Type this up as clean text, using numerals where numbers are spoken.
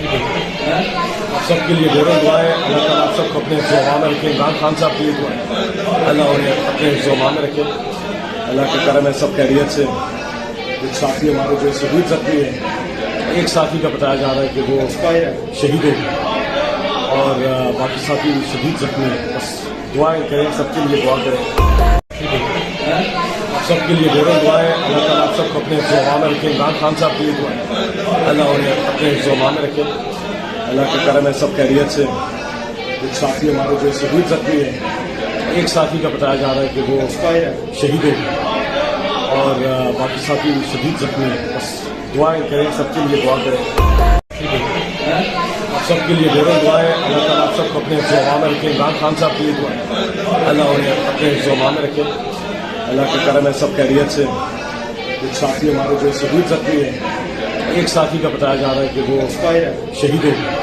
آپ سب کے لیے ڈھیروں دعائیں، اللہ تعالیٰ آپ سب کو اپنے حفظ میں رکھے. عمران خان صاحب کے لیے دعائیں، اللہ انہیں اپنے حفظ میں رکھے. اللہ کے کرم ہے سب خیریت سے. ایک ساتھی ہمارے جو شہید زخمی ہے، ایک ساتھی کا بتایا جا رہا ہے کہ وہ شہید ہو گیا اور باقی ساتھی شہید زخمی ہے. بس دعائیں کریں، سب کے لیے دعا کریں. آپ سب کے لیے ڈھیروں دعائیں، اللہ تعالیٰ آپ سب کو اپنے حفظ میں رکھے. عمران خان صاحب کے لیے دعائیں، اللہ انہیں اپنے حفظ میں رکھے. اللہ کے کرم ہے سب خیریت سے. ایک ساتھی ہمارے جو شہید زخمی ہے، ایک ساتھی کا بتایا جا رہا ہے کہ وہ شہید ہو گیا اور باقی ساتھی شہید زخمی ہے. بس دعائیں کریں، سب کے لیے دعا کریں. آپ سب کے لیے ڈھیروں دعائیں، اللہ تعالیٰ آپ سب کو اپنے حفظ میں رکھے. عمران خان صاحب کے لیے دعائیں، اللہ انہیں اپنے حفظ میں رکھے. اللہ کے کرم ہے سب خیریت سے. ایک ساتھی ہمارے جو شہید زخمی ہے، ایک ساتھی کا بتایا جا رہا ہے کہ وہ شہید ہو گیا